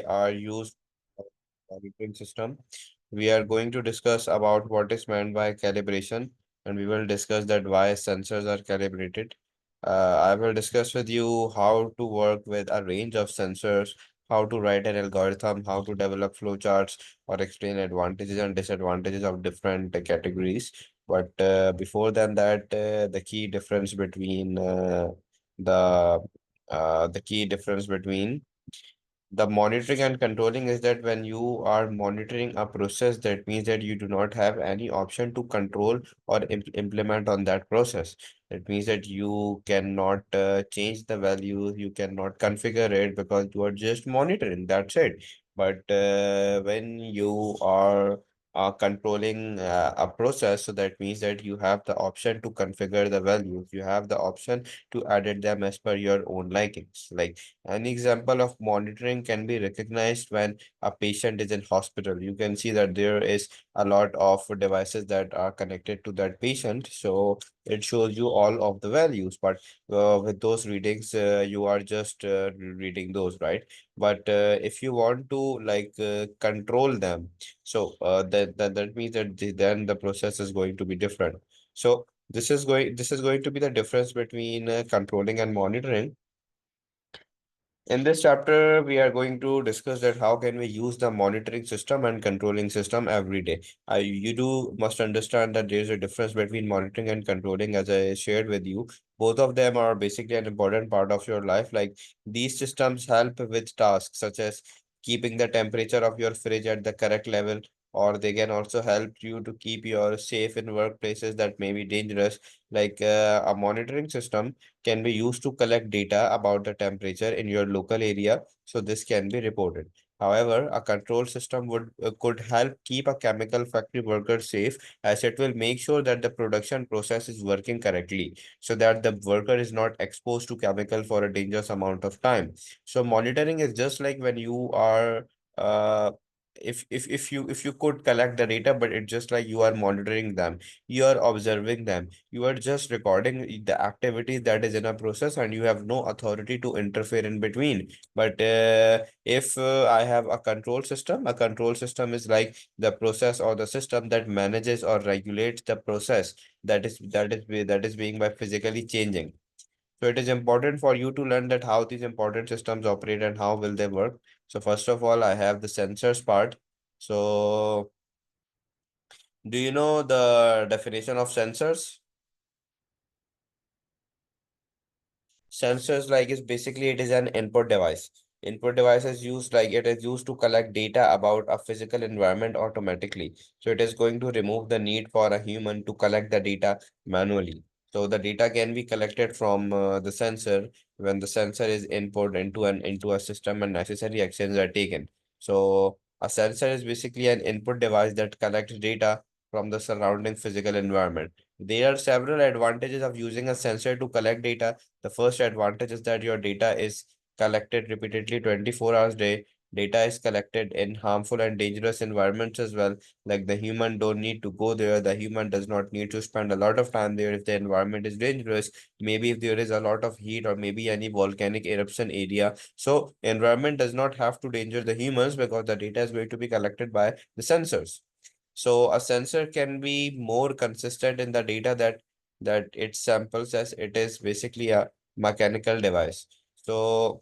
are used for monitoring system. We are going to discuss about what is meant by calibration, and we will discuss that why sensors are calibrated. I will discuss with you how to work with a range of sensors, how to write an algorithm, how to develop flowcharts, or explain advantages and disadvantages of different categories. But before than that, the key difference between the the key difference between the monitoring and controlling is that when you are monitoring a process, that means that you do not have any option to control or implement on that process. It means that you cannot change the value, you cannot configure it because you are just monitoring. That's it. But when you are controlling a process, so that means that you have the option to configure the values. You have the option to edit them as per your own likings. Like an example of monitoring can be recognized when a patient is in hospital. You can see that there is a lot of devices that are connected to that patient. So it shows you all of the values, but with those readings, you are just reading those, right? But if you want to control them, so that means that then the process is going to be different. So this is going to be the difference between controlling and monitoring. In this chapter, we are going to discuss that how can we use the monitoring system and controlling system every day. You do must understand that there is a difference between monitoring and controlling, as I shared with you. Both of them are basically an important part of your life. Like these systems help with tasks such as keeping the temperature of your fridge at the correct level, or they can also help you to keep you safe in workplaces that may be dangerous. A monitoring system can be used to collect data about the temperature in your local area, so this can be reported. However, a control system would could help keep a chemical factory worker safe, as it will make sure that the production process is working correctly, so that the worker is not exposed to chemical for a dangerous amount of time. So monitoring is just like when you are if you could collect the data, but it's just like you are monitoring them, you are observing them, you are just recording the activity that is in a process, and you have no authority to interfere in between. But if I have a control system is like the process or the system that manages or regulates the process that is being by physically changing. So it is important for you to learn that how these important systems operate and how will they work. So first of all, I have the sensors part. So do you know the definition of sensors? Sensors like is basically it is an input device. Input device is used like it is used to collect data about a physical environment automatically. So it is going to remove the need for a human to collect the data manually. So the data can be collected from the sensor when the sensor is input into a system and necessary actions are taken. So a sensor is basically an input device that collects data from the surrounding physical environment. There are several advantages of using a sensor to collect data. The first advantage is that your data is collected repeatedly 24 hours a day. Data is collected in harmful and dangerous environments as well. Like the human don't need to go there. The human does not need to spend a lot of time there if the environment is dangerous. Maybe if there is a lot of heat or maybe any volcanic eruption area. So environment does not have to danger the humans because the data is going to be collected by the sensors. So a sensor can be more consistent in the data that it samples, as it is basically a mechanical device. So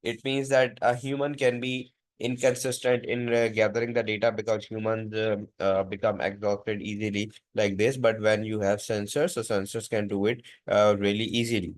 it means that a human can be inconsistent in gathering the data because humans become exhausted easily like this. But when you have sensors, so sensors can do it really easily.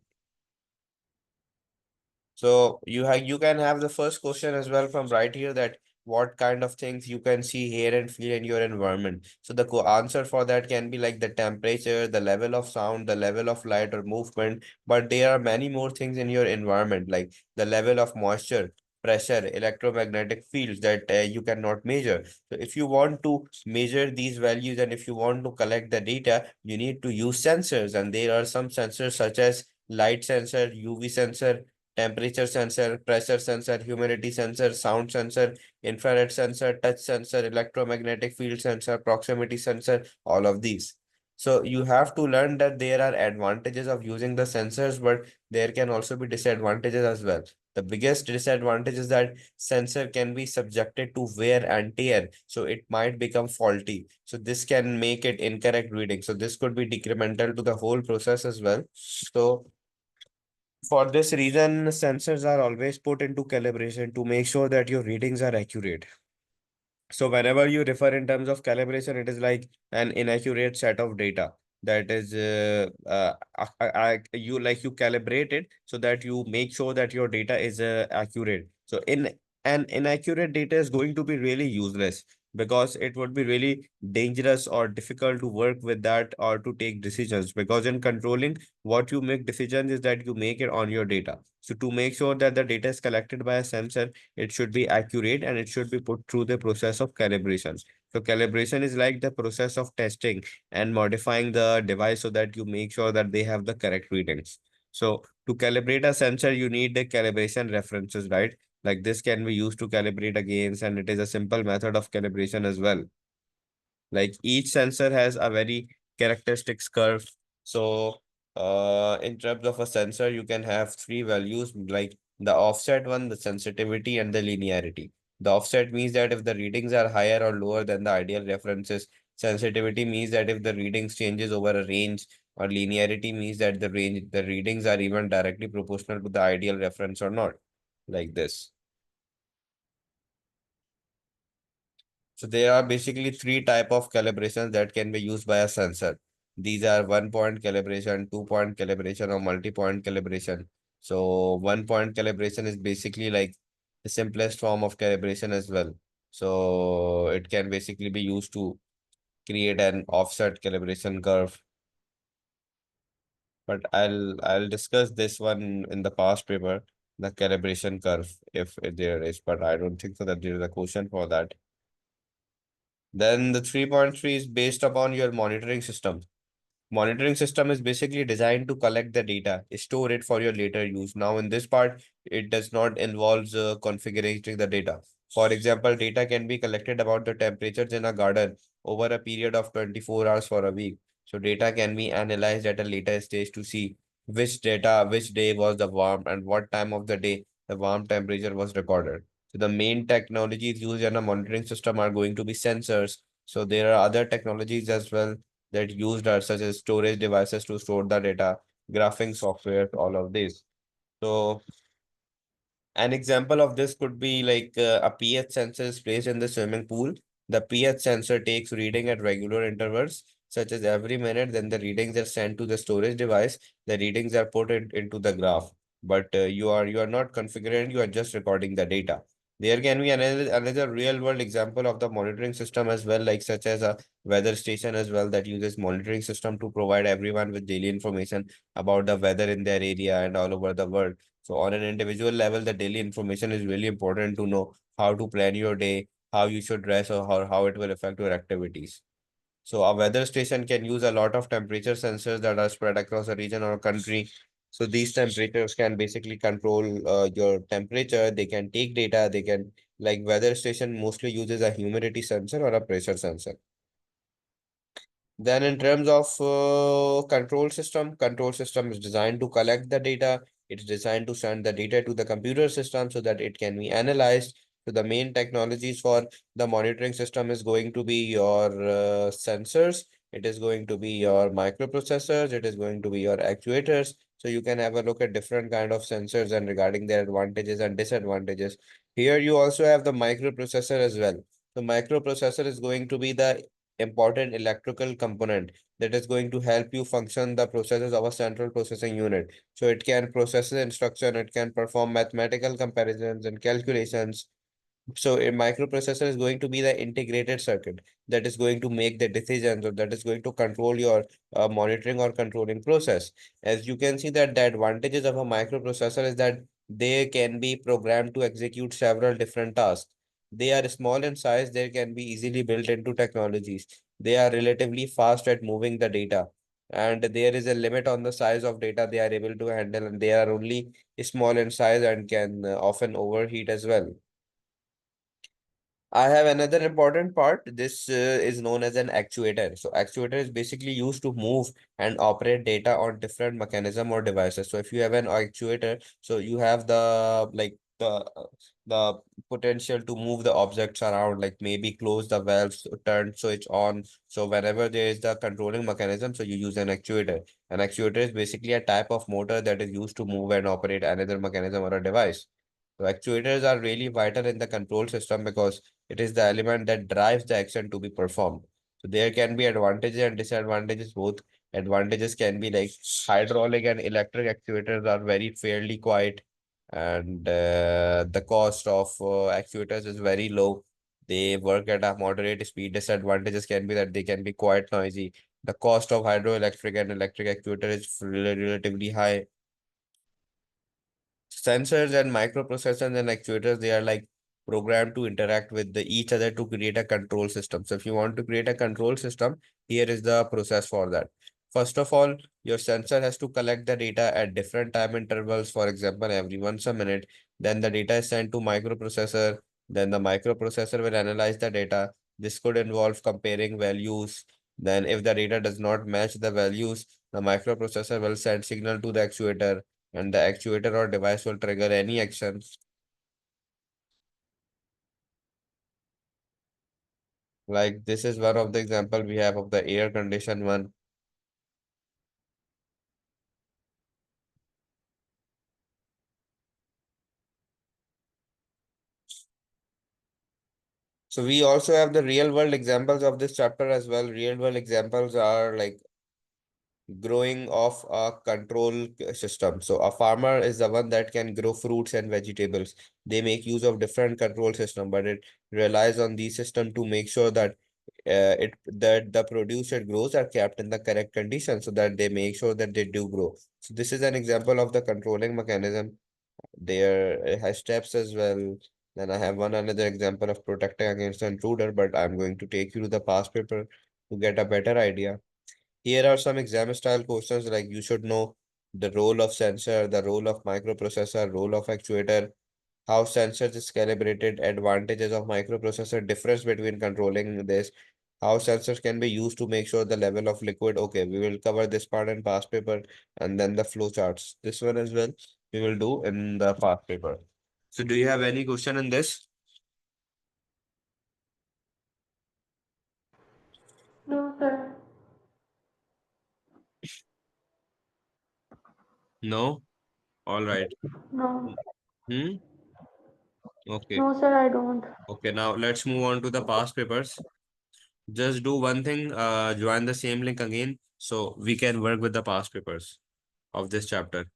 So you can have the first question as well from right here, that what kind of things you can see, hear, and feel in your environment. So the answer for that can be like the temperature, the level of sound, the level of light or movement. But there are many more things in your environment, like the level of moisture, pressure, electromagnetic fields that you cannot measure. So if you want to measure these values and if you want to collect the data, you need to use sensors. And there are some sensors such as light sensor, UV sensor, temperature sensor, pressure sensor, humidity sensor, sound sensor, infrared sensor, touch sensor, electromagnetic field sensor, proximity sensor, all of these. So you have to learn that there are advantages of using the sensors, but there can also be disadvantages as well. The biggest disadvantage is that sensor can be subjected to wear and tear, so it might become faulty. So this can make it incorrect reading. So this could be decremental to the whole process as well. So for this reason, sensors are always put into calibration to make sure that your readings are accurate. So whenever you refer in terms of calibration, it is like an inaccurate set of data that is you calibrate it so that you make sure that your data is accurate. So in an inaccurate data is going to be really useless because it would be really dangerous or difficult to work with that or to take decisions, because in controlling what you make decisions is that you make it on your data. So to make sure that the data is collected by a sensor, it should be accurate and it should be put through the process of calibration. So calibration is like the process of testing and modifying the device so that you make sure that they have the correct readings. So to calibrate a sensor, you need the calibration references, right? Like this can be used to calibrate against, and it is a simple method of calibration as well. Like each sensor has a very characteristics curve. So in terms of a sensor, you can have three values, like the offset one, the sensitivity, and the linearity. The offset means that if the readings are higher or lower than the ideal references. Sensitivity means that if the readings changes over a range, or linearity means that the readings are even directly proportional to the ideal reference or not, like this. So there are basically three type of calibrations that can be used by a sensor. These are 1 point calibration, 2 point calibration, or multi-point calibration. So 1 point calibration is basically like the simplest form of calibration as well. So it can basically be used to create an offset calibration curve. But I'll discuss this one in the past paper, the calibration curve, if there is, but I don't think so that there is a question for that. Then the 3.3 is based upon your monitoring system. Monitoring system is basically designed to collect the data, store it for your later use. Now, in this part, it does not involve configuring the data. For example, data can be collected about the temperatures in a garden over a period of 24 hours for a week. So data can be analyzed at a later stage to see which day was the warm and what time of the day the warm temperature was recorded. So the main technologies used in a monitoring system are going to be sensors. So there are other technologies as well that used are such as storage devices to store the data, graphing software, all of this. So an example of this could be like a pH sensor is placed in the swimming pool. The pH sensor takes reading at regular intervals, such as every minute. Then the readings are sent to the storage device. The readings are put into the graph. But you are not configuring. You are just recording the data. There can be another real world example of the monitoring system as well, like such as a weather station as well that uses monitoring system to provide everyone with daily information about the weather in their area and all over the world. So on an individual level, the daily information is really important to know how to plan your day, how you should dress, or how it will affect your activities. So a weather station can use a lot of temperature sensors that are spread across a region or a country. So these temperatures can basically control your temperature. They can take data. They can, like weather station mostly uses a humidity sensor or a pressure sensor. Then in terms of control system is designed to collect the data. It's designed to send the data to the computer system so that it can be analyzed. So the main technologies for the monitoring system is going to be your sensors. It is going to be your microprocessors. It is going to be your actuators. So you can have a look at different kind of sensors and regarding their advantages and disadvantages. Here you also have the microprocessor as well. The microprocessor is going to be the important electrical component that is going to help you function the processes of a central processing unit. So it can process the instruction, it can perform mathematical comparisons and calculations. So a microprocessor is going to be the integrated circuit that is going to make the decisions or that is going to control your monitoring or controlling process. As you can see that the advantages of a microprocessor is that they can be programmed to execute several different tasks. They are small in size, they can be easily built into technologies. They are relatively fast at moving the data. And there is a limit on the size of data they are able to handle, and they are only small in size and can often overheat as well. I have another important part. This is known as an actuator. So actuator is basically used to move and operate data on different mechanism or devices. So if you have an actuator, so you have the the potential to move the objects around, like maybe close the valves, turn switch on. So whenever there is the controlling mechanism, so you use an actuator. An actuator is basically a type of motor that is used to move and operate another mechanism or a device. So actuators are really vital in the control system because it is the element that drives the action to be performed. So there can be advantages and disadvantages both. Advantages can be like hydraulic and electric actuators are very fairly quiet, and the cost of actuators is very low. They work at a moderate speed. Disadvantages can be that they can be quite noisy. The cost of hydroelectric and electric actuator is relatively high. Sensors and microprocessors and actuators, they are like programmed to interact with each other to create a control system. So if you want to create a control system, here is the process for that. First of all, your sensor has to collect the data at different time intervals, for example every once a minute. Then the data is sent to microprocessor. Then the microprocessor will analyze the data. This could involve comparing values. Then if the data does not match the values, the microprocessor will send signal to the actuator, and the actuator or device will trigger any action. Like this is one of the example we have of the air condition one. So we also have the real world examples of this chapter as well. Real world examples are like growing of a control system. So a farmer is the one that can grow fruits and vegetables. They make use of different control system, but it relies on the system to make sure that it that the produce it grows are kept in the correct condition so that they make sure that they do grow. So this is an example of the controlling mechanism. There has steps as well. Then I have one another example of protecting against an intruder, but I'm going to take you to the past paper to get a better idea. Here are some exam style questions like you should know the role of sensor, the role of microprocessor, role of actuator, how sensors is calibrated, advantages of microprocessor, difference between controlling this, how sensors can be used to make sure the level of liquid. Okay, we will cover this part in past paper, and then the flow charts. This one as well we will do in the past paper. So do you have any question in this? No, sir. No? All right. No. Hmm? Okay. No, sir, I don't. Okay, now let's move on to the past papers. Just do one thing, join the same link again so we can work with the past papers of this chapter.